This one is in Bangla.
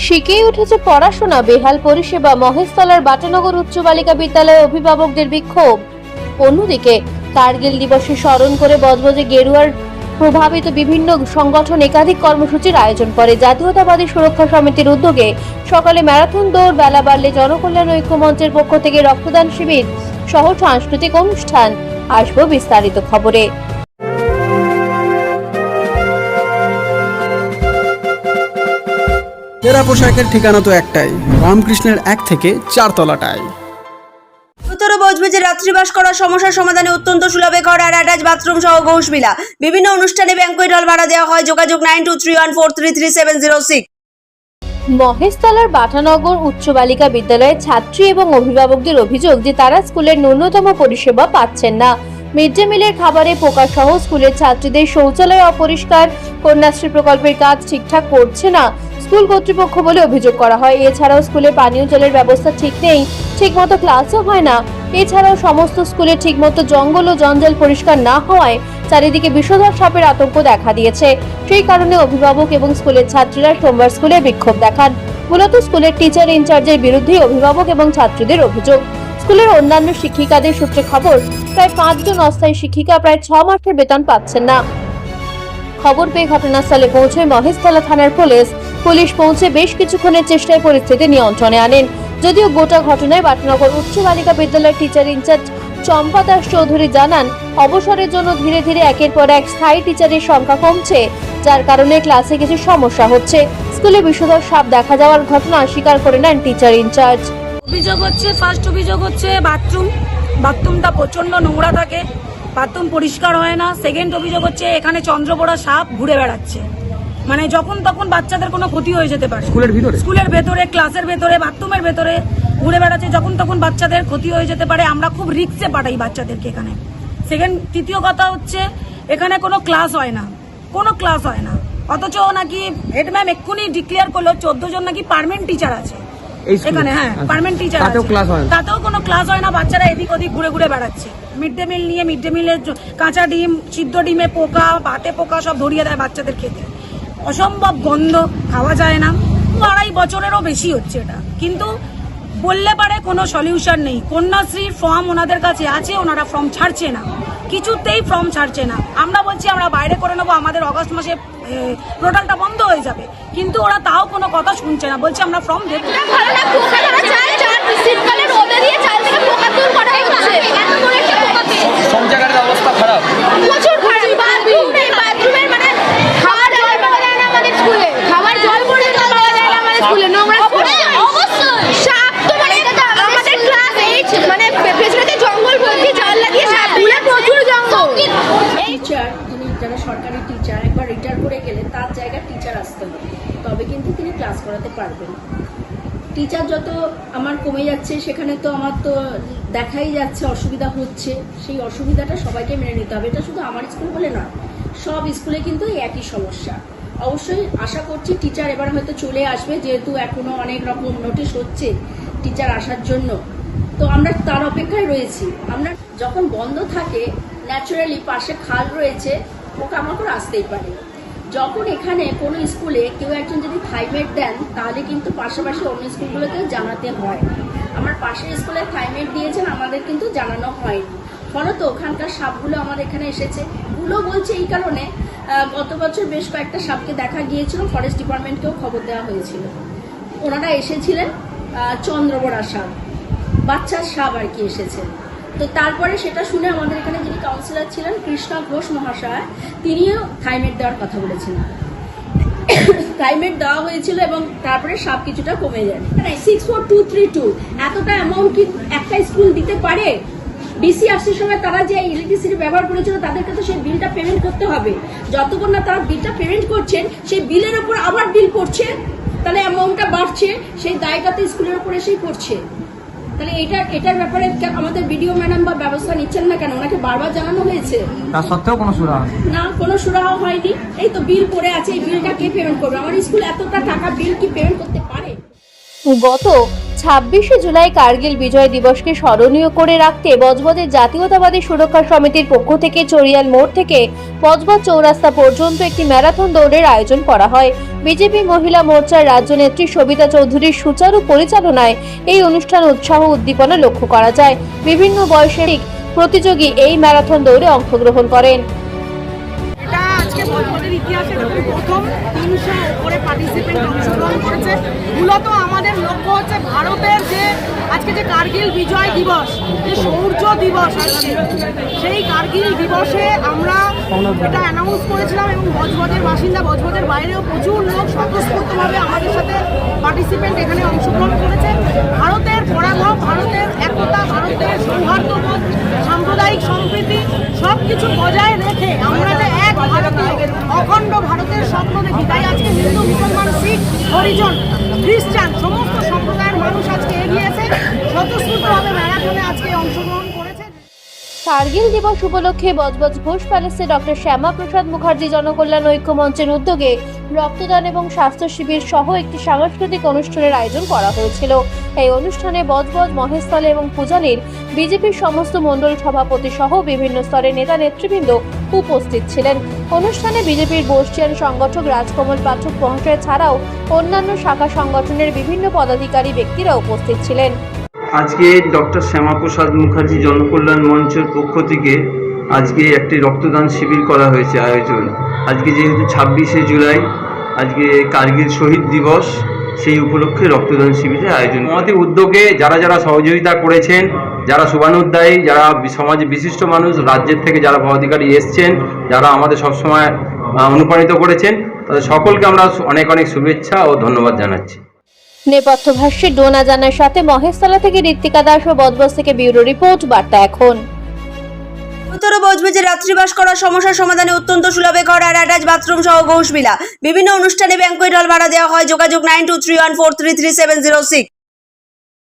শিখেই উঠেছে পড়াশোনা, বেহাল পরিষেবা, মহেশতলার বাটানগর উচ্চ বালিকা বিদ্যালয়ে অভিভাবকদের বিক্ষোভ। অন্যদিকে কার্গিল দিবসে স্মরণ করে বজবজে গেরুয়ার প্রভাবিত বিভিন্ন সংগঠন একাধিক কর্মসূচির আয়োজন করে। জাতীয়তাবাদী সুরক্ষা সমিতির উদ্যোগে সকালে ম্যারাথন দৌড়, বেলা বাড়লে জনকল্যাণ ঐক্য মঞ্চের পক্ষ থেকে রক্তদান শিবির সহ সাংস্কৃতিক অনুষ্ঠান। আসবো বিস্তারিত খবরে। এরা পোশাকের ঠিকানা তো একটাই, রামকৃষ্ণের 1 থেকে 4 তলাটায়। উত্তর বজবজে রাত্রিবাস করার সমস্যার সমাধানে অত্যন্ত সুলভে ঘর আর অ্যাটাচ বাথরুম সহ ঘোষবিলা। বিভিন্ন অনুষ্ঠানে ব্যাংকুয়েট হল ভাড়া দেওয়া হয়। যোগাযোগ 9231433706। মহেশতলার বাটানগর উচ্চ বালিকা বিদ্যালয়ের ছাত্রী এবং অভিভাবকদের অভিযোগ যে তারা স্কুলের ন্যূনতম পরিষেবা পাচ্ছেন না। মিড ডে মিলের খাবারে পোকা সহ স্কুলের ছাত্রীদের শৌচালয় অপরিষ্কার, কন্যাশ্রী প্রকল্পের কাজ ঠিকঠাক করছে না স্কুল কর্তৃপক্ষ বলে অভিযোগ করা হয়। এছাড়াও স্কুলে পানীয় জলের ব্যবস্থা ঠিক নেই, ঠিকমতো ক্লাসও হয় না। এছাড়াও সমস্ত স্কুলে ঠিকমতো জঙ্গল ও জঞ্জাল পরিষ্কার না হওয়ায় চারিদিকে বিষধর সাপের আতঙ্ক দেখা দিয়েছে। সেই কারণে অভিভাবক এবং স্কুলের ছাত্রীরা সোমবার স্কুলে বিক্ষোভ দেখান। মূলত স্কুলের টিচার ইনচার্জের বিরুদ্ধে অভিভাবক এবং ছাত্রীদের অভিযোগ। স্কুলের অন্যান্য শিক্ষিকাদের সূত্রে খবর, প্রায় 5 জন অস্থায়ী শিক্ষিকা প্রায় 6 মাসের বেতন পাচ্ছেন না। খবর পেয়ে ঘটনাস্থলে পৌঁছয় মহেশতলা থানার পুলিশ পৌঁছে বেশ কিছুক্ষণের চেষ্টায় পরিস্থিতি নিয়ন্ত্রণে আনেন। যদিও গোটা ঘটনায় বাটানগর উচ্চ বালিকা বিদ্যালয়ের টিচার ইনচার্জ চম্পা দাস চৌধুরী জানান, অবসরের জন্য ধীরে ধীরে একের পর এক স্থায়ী টিচারের সংখ্যা কমছে, যার কারণে ক্লাসে কিছু সমস্যা হচ্ছে। স্কুলে বিষধর সাপ দেখা যাওয়ার ঘটনা অস্বীকার করে নেন টিচার ইনচার্জ। ফার্স্ট অভিযোগ হচ্ছে বাথরুমটা প্রচন্ড নোংরা থাকে, বাথরুম পরিষ্কার হয় না। সেকেন্ড অভিযোগ হচ্ছে এখানে চন্দ্রপোড়া সাপ ঘুরে বেড়াচ্ছে, মানে যখন তখন বাচ্চাদের কোনো ক্ষতি হয়ে যেতে পারে। স্কুলের ভেতরে, ক্লাসের ভেতরে, বাথরুমের ভেতরে ঘুরে বেড়াচ্ছে, যখন তখন বাচ্চাদের ক্ষতি হয়ে যেতে পারে। আমরা খুব রিস্কে পাঠাই বাচ্চাদেরকে এখানে। তৃতীয় কথা হচ্ছে এখানে কোনো ক্লাস হয় না, অথচ নাকি হেড ম্যাম এক্ষুনি ডিক্লেয়ার করলো 14 জন নাকি পার্মানেন্ট টিচার আছে এখানে। হ্যাঁ, পার্মানেন্ট টিচার আছে, তাতেও কোনো ক্লাস হয় না। বাচ্চারা এদিক ওদিক ঘুরে ঘুরে বেড়াচ্ছে। মিড ডে মিল নিয়ে, মিড ডে মিলের কাঁচা ডিম, সিদ্ধ ডিমে পোকা, ভাতে পোকা সব ধরিয়ে দেয় বাচ্চাদের খেতে। অসম্ভব গন্ধ, খাওয়া যায় না। 2.5 বছরেরও বেশি হচ্ছে এটা, কিন্তু বললে পারে কোনো সলিউশন নেই। কন্যাশ্রীর ফর্ম ওনাদের কাছে আছে, ওনারা ফর্ম ছাড়ছে না, কিছুতেই ফর্ম ছাড়ছে না। আমরা বলছি আমরা বাইরে করে নেবো, আমাদের অগাস্ট মাসে পোর্টালটা বন্ধ হয়ে যাবে, কিন্তু ওরা তাও কোনো কথা শুনছে না, বলছে আমরা ফর্ম দেবো। অবস্থা খারাপ, প্রচুর খারাপ। বাথরুমের মানে খাওয়ার জল পাওয়া যায় না আমাদের স্কুলে, খাওয়ার জল পর্যন্ত পাওয়া যায় না আমাদের স্কুলে। নোংরা অবশ্যই সাপ তো মানে আমাদের ক্লাস 8 মানে পেছনেতে জঙ্গল ভর্তি, জাল লাগিয়ে সাপগুলো প্রচুর জঙ্গল। টিচার যারা সরকারি টিচার একবার রিটায়ার করে গেলে তার জায়গায় টিচার আসতে হবে, তবে কিন্তু তিনি ক্লাস করাতে পারবেন। টিচার যত আমার কমে যাচ্ছে, সেখানে তো আমার তো দেখাই যাচ্ছে অসুবিধা হচ্ছে। সেই অসুবিধাটা সবাইকে মেনে নিতে হবে। এটা শুধু আমার স্কুল বলে নয়, সব স্কুলে কিন্তু এই একই সমস্যা। অবশ্যই আশা করছি টিচার এবার হয়তো চলে আসবে, যেহেতু এখনো অনেক রকম নোটিশ হচ্ছে টিচার আসার জন্য, তো আমরা তার অপেক্ষায় রয়েছি। আমরা যখন বন্ধ থাকে, ন্যাচারালি পাশে খাল রয়েছে, পোকামাকড় আসতেই পারে। যখন এখানে কোনো স্কুলে কেউ একজন যদি থাইমেট দেন, তাহলে কিন্তু পাশাপাশি অন্য স্কুলগুলোকেও জানাতে হয়। আমার পাশের স্কুলে থাইমেট দিয়েছেন, আমাদের কিন্তু জানানো হয়নি, ফলত ওখানকার সাপগুলো আমাদের এখানে এসেছে। গুলো বলছে এই কারণে, গত বছর বেশ কয়েকটা সাপকে দেখা গিয়েছিল, ফরেস্ট ডিপার্টমেন্টকেও খবর দেওয়া হয়েছিল। ওনারা এসেছিলেন, চন্দ্রপোড়া সাপ, বাচ্চার সাপ আর কি এসেছে। তো তারপরে সেটা শুনে আমাদের এখানে যিনি কাউন্সিলর ছিলেন, কৃষ্ণা ঘোষ মহাশয়, তিনিও থাইমেট দেওয়ার কথা বলেছিলেন। থাইমেট দেওয়া হয়েছিল এবং তারপরে সাপ কিছুটা কমে যায়। 64232 এতটা অ্যামাউন্ট কি একটা স্কুল দিতে পারে? ডিসিআরসির সময় তারা যে ইলেকট্রিসিটি ব্যবহার করেছিল, তাদেরকে তো সেই বিলটা পেমেন্ট করতে হবে। যতক্ষণ না তারা বিলটা পেমেন্ট করছেন, সেই বিলের উপর আবার বিল পড়ছে, তাহলে অ্যামাউন্টটা বাড়ছে, সেই দায়টা তো স্কুলের উপর এসেই পড়ছে। তাহলে এটার ব্যাপারে আমাদের বিডিও ম্যাডাম বা ব্যবস্থা নিচ্ছেন না কেন? ওনাকে বারবার জানানো হয়েছে, তার সত্ত্বেও কোনো সুরাহা না, কোনো সুরাহা হয়নি। এই তো বিল পড়ে আছে, এই বিলটা কে পেমেন্ট করবে? আমার স্কুল এতটা টাকা বিল কি পেমেন্ট করতে পারে? গত 26শে জুলাই কার্গিল বিজয় দিবসকে স্মরণীয় করে রাখতে বজবজের জাতীয়তাবাদী সুরক্ষা সমিতির পক্ষ থেকে চড়িয়াল মোড় থেকে বজবজ চৌরাস্তা পর্যন্ত একটি ম্যারাথন দৌড়ের আয়োজন করা হয়। বিজেপি মহিলা মোর্চার রাজ্য নেত্রী সবিতা চৌধুরীর সুচারু পরিচালনায় এই অনুষ্ঠানে উৎসাহ উদ্দীপনা লক্ষ্য করা যায়। বিভিন্ন বয়সের প্রতিযোগী এই ম্যারাথন দৌড়ে অংশগ্রহণ করেন। এটা আজকে বজবজের ইতিহাসে প্রথম 300 উপরে পার্টিসিপেন্ট অংশগ্রহণ করেছে। মূলত আমাদের লক্ষ্য হচ্ছে ভারতের যে আজকে যে কার্গিল বিজয় দিবস, যে শৌর্য দিবস আজকে, সেই কার্গিল দিবসে আমরা এটা অ্যানাউন্স করেছিলাম এবং বজবজের বাসিন্দা, বজবজের বাইরেও প্রচুর লোক স্বতঃস্ফূর্তভাবে আমাদের সাথে পার্টিসিপেন্ট এখানে অংশগ্রহণ করেছে। ভারতের পরাভব, ভারতের একতা, ভারতের সৌহার্দ্যবোধ, সাম্প্রদায়িক সম্প্রীতি সব কিছু বজায় রেখে আমরা যে এক ভারতীয় অখণ্ড ভারতের স্বপ্ন দেখি। তাই আজকে হিন্দু, মুসলমান, শিখ, হরিজন, খ্রিস্টান সমস্ত সম্প্রদায়ের মানুষ আজকে এগিয়েছে, স্বতঃস্ফূর্তভাবে ম্যারাথনে আজকে অংশগ্রহণ করেছে। কার্গিল দিবস উপলক্ষে বজবজ ঘোষ প্যালেসে ডক্টর শ্যামা প্রসাদ মুখার্জি জনকল্যাণ ঐক্য মঞ্চের উদ্যোগে রক্তদান এবং স্বাস্থ্য শিবির সহ একটি সাংস্কৃতিক অনুষ্ঠানের আয়োজন করা হয়েছিল। এই অনুষ্ঠানে বজবজ, মহেশতলা এবং পূজালীর বিজেপির সমস্ত মণ্ডল সভাপতি সহ বিভিন্ন স্তরের নেতা নেতৃবৃন্দ উপস্থিত ছিলেন। অনুষ্ঠানে বিজেপির বর্ষিয়ান সংগঠক রাজকমল পাঠক মহাশয় ছাড়াও অন্যান্য শাখা সংগঠনের বিভিন্ন পদাধিকারী ব্যক্তিরা উপস্থিত ছিলেন। আজকে ডক্টর শ্যামাপ্রসাদ মুখার্জি জনকল্যাণ মঞ্চের পক্ষ থেকে আজকে একটি রক্তদান শিবির করা হয়েছে আয়োজন। আজকে যেহেতু 26শে জুলাই আজকে কার্গিল শহীদ দিবস, সেই উপলক্ষে রক্তদান শিবিরের আয়োজন। আমাদের উদ্যোগে যারা যারা সহযোগিতা করেছেন, যারা শুভানুধ্যায়ী, যারা সমাজে বিশিষ্ট মানুষ, রাজ্যের থেকে যারা পদাধিকারী এসছেন, যারা আমাদের সবসময় অনুপ্রাণিত করেছেন, তাদের সকলকে আমরা অনেক অনেক শুভেচ্ছা ও ধন্যবাদ জানাচ্ছি। নেপথ্য ভাষ্যে ডোনা জানার সাথে মহেশতলা থেকে ঋত্বিকা দাস ও বজবজ থেকে ব্যুরো রিপোর্ট, বার্তা এখন। উত্তর বজবজে রাত্রিবাস করার সমস্যার সমাধানে অত্যন্ত সুলভে ঘর আর অ্যাটাচ বাথরুম সহ ঘোষবিলা। বিভিন্ন অনুষ্ঠানে ব্যাংকুয়েট হল ভাড়া দেওয়া হয়। যোগাযোগ 9231433706।